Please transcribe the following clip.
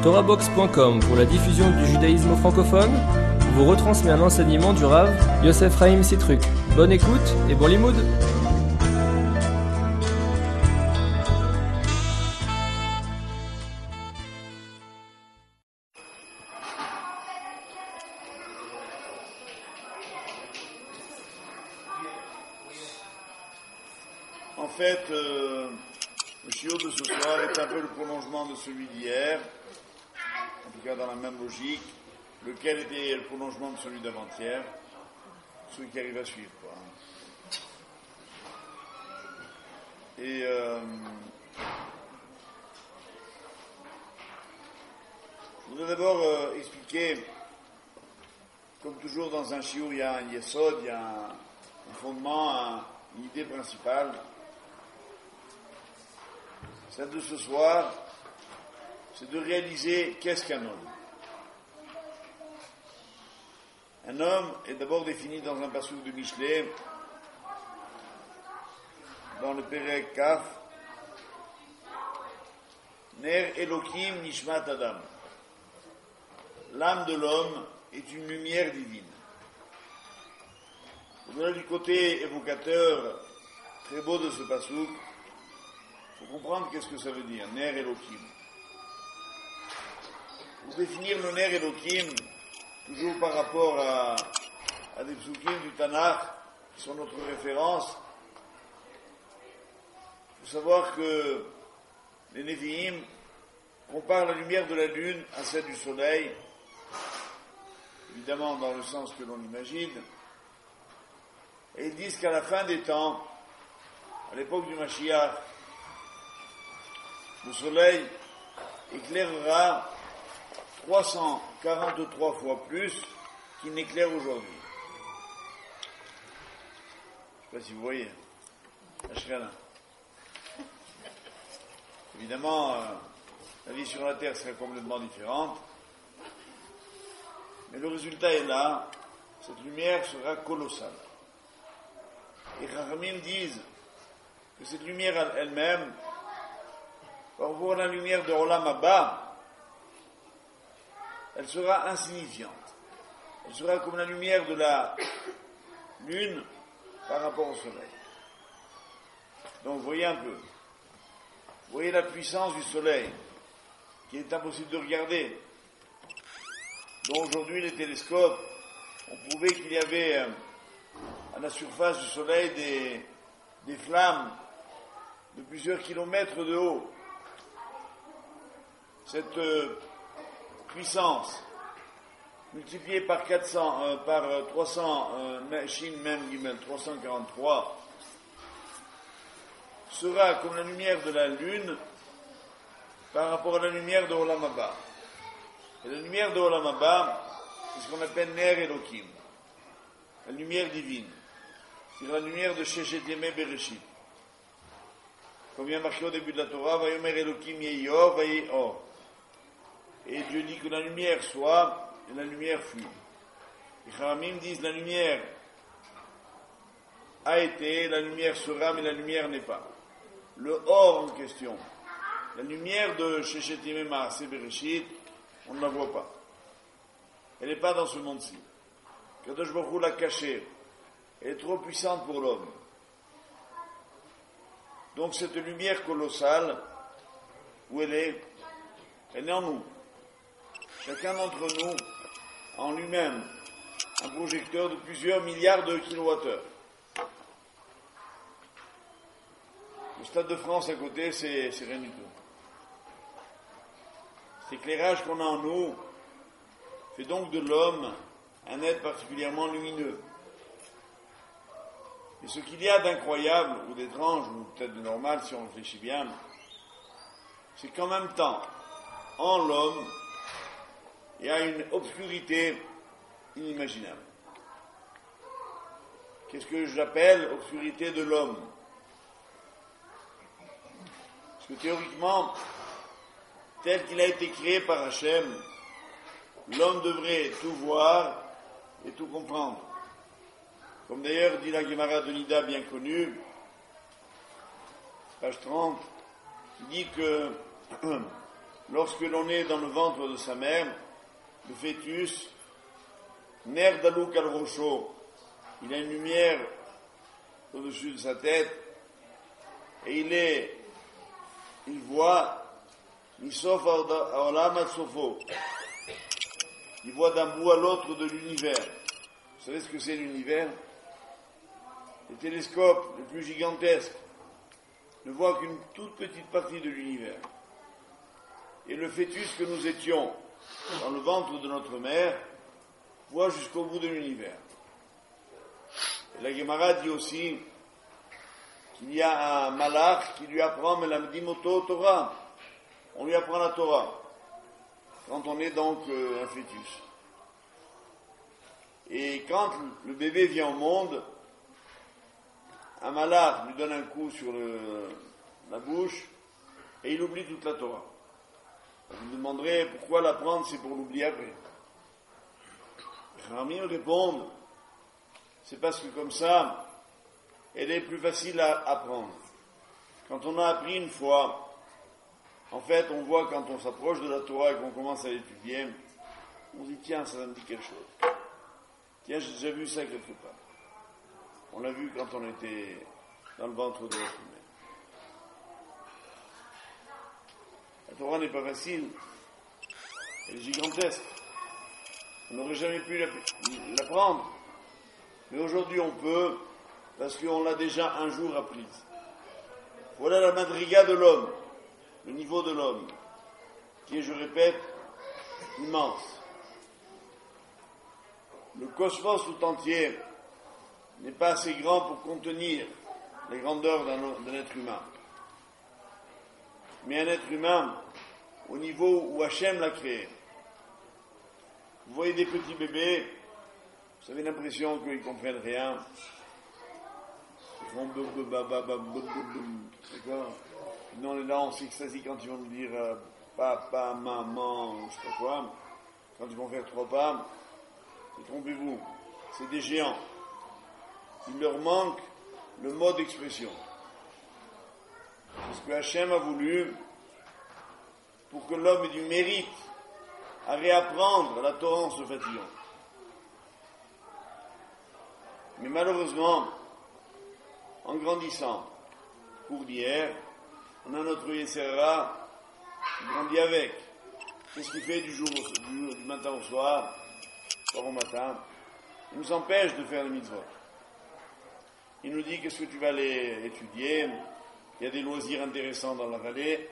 Torahbox.com pour la diffusion du judaïsme francophone vous retransmet un enseignement du Rav Yosef Haim Sitruk. Bonne écoute et bon limoud. En fait, le shiur de ce soir est un peu le prolongement de celui d'hier, en tout cas dans la même logique, lequel était le prolongement de celui d'avant-hier, celui qui arrive à suivre, quoi. Et je voudrais d'abord expliquer, comme toujours dans un shiur, il y a un yesod, il y a un fondement, une idée principale. Celle de ce soir, c'est de réaliser qu'est-ce qu'un homme. Un homme est d'abord défini dans un passouk de Michelet, dans le Perek Kaf, Ner Elokim Nishmat Adam. L'âme de l'homme est une lumière divine. Au-delà du côté évocateur très beau de ce passouk, il faut comprendre qu'est-ce que ça veut dire, Ner Elokim. Pour définir le Ner Elokim, toujours par rapport à des psukim du Tanakh, qui sont notre référence, il faut savoir que les Nevi'im comparent la lumière de la lune à celle du soleil, évidemment dans le sens que l'on imagine, et ils disent qu'à la fin des temps, à l'époque du Mashiach, le soleil éclairera 343 fois plus qu'il n'éclaire aujourd'hui. Je ne sais pas si vous voyez. Évidemment, la vie sur la Terre serait complètement différente. Mais le résultat est là. Cette lumière sera colossale. Et Chachamim disent que cette lumière elle-même, par rapport à la lumière de Olam Haba, elle sera insignifiante. Elle sera comme la lumière de la lune par rapport au soleil. Donc vous voyez un peu. Vous voyez la puissance du soleil, qui est impossible de regarder. Donc aujourd'hui les télescopes ont prouvé qu'il y avait à la surface du soleil des flammes de plusieurs kilomètres de haut. Cette puissance multipliée par 300, Shin Mem Gimel 343, sera comme la lumière de la lune par rapport à la lumière de Olam Haba. Et la lumière de Olam Haba, c'est ce qu'on appelle Ner Elokim, la lumière divine, c'est la lumière de Sheshet Yemei Bereshit. Comme il y a marqué au début de la Torah, Vayomer Elokim Yehi Or, Vayehi Or. Et Dieu dit que la lumière soit, et la lumière fut. Les Chachamim disent la lumière a été, la lumière sera, mais la lumière n'est pas. Le Or en question, la lumière de Sheshet Yemei Maaseh Bereshit, on ne la voit pas. Elle n'est pas dans ce monde-ci. Kadosh Baruch Hu l'a cachée. Elle est trop puissante pour l'homme. Donc cette lumière colossale, où elle est en nous. Chacun d'entre nous, en lui-même, un projecteur de plusieurs milliards de kilowattheures. Le Stade de France à côté, c'est rien du tout. Cet éclairage qu'on a en nous fait donc de l'homme un être particulièrement lumineux. Et ce qu'il y a d'incroyable, ou d'étrange, ou peut-être de normal si on réfléchit bien, c'est qu'en même temps, en l'homme, il y a une obscurité inimaginable. Qu'est-ce que j'appelle obscurité de l'homme? Parce que théoriquement, tel qu'il a été créé par Hachem, l'homme devrait tout voir et tout comprendre. Comme d'ailleurs dit la Gemara de Nida bien connue, page 30, qui dit que lorsque l'on est dans le ventre de sa mère, le fœtus, Ner Dalouk al Rocho, il a une lumière au-dessus de sa tête, et il voit, Misof Aolam Atsofo, il voit d'un bout à l'autre de l'univers. Vous savez ce que c'est l'univers? Les télescopes les plus gigantesques ne voient qu'une toute petite partie de l'univers. Et le fœtus que nous étions dans le ventre de notre mère voit jusqu'au bout de l'univers. Et la Gemara dit aussi qu'il y a un malach qui lui apprend Melamdimoto Torah. On lui apprend la Torah quand on est donc un fœtus. Et quand le bébé vient au monde, un malach lui donne un coup sur la bouche et il oublie toute la Torah. Vous me demanderez pourquoi l'apprendre, c'est pour l'oublier après. Rami répond, c'est parce que comme ça, elle est plus facile à apprendre. Quand on a appris une fois, en fait, on voit quand on s'approche de la Torah et qu'on commence à l'étudier, on se dit, tiens, ça me dit quelque chose. Tiens, j'ai déjà vu ça quelque part. On l'a vu quand on était dans le ventre de notre mère. La Torah n'est pas facile, elle est gigantesque. On n'aurait jamais pu l'apprendre. Mais aujourd'hui on peut, parce qu'on l'a déjà un jour apprise. Voilà la madriga de l'homme, le niveau de l'homme, qui est, je répète, immense. Le cosmos tout entier n'est pas assez grand pour contenir les grandeurs d'un être humain. Mais un être humain, au niveau où Hachem l'a créé. Vous voyez des petits bébés, vous avez l'impression qu'ils ne comprennent rien. Ils font d'accord. Non, là, on s'extasie quand ils vont nous dire papa, maman, je sais pas quoi. Quand ils vont faire 3 pas, trompez-vous, c'est des géants. Il leur manque le mode d'expression. C'est ce que Hachem a voulu pour que l'homme ait du mérite à réapprendre la Torah en se fatiguant. Mais malheureusement, en grandissant, pour d'hier, on a notre Yessera qui grandit avec. Qu'est-ce qu'il fait du matin au soir, soir au matin? Il nous empêche de faire les mitzvot. Il nous dit qu'est-ce que tu vas aller étudier, il y a des loisirs intéressants dans la vallée.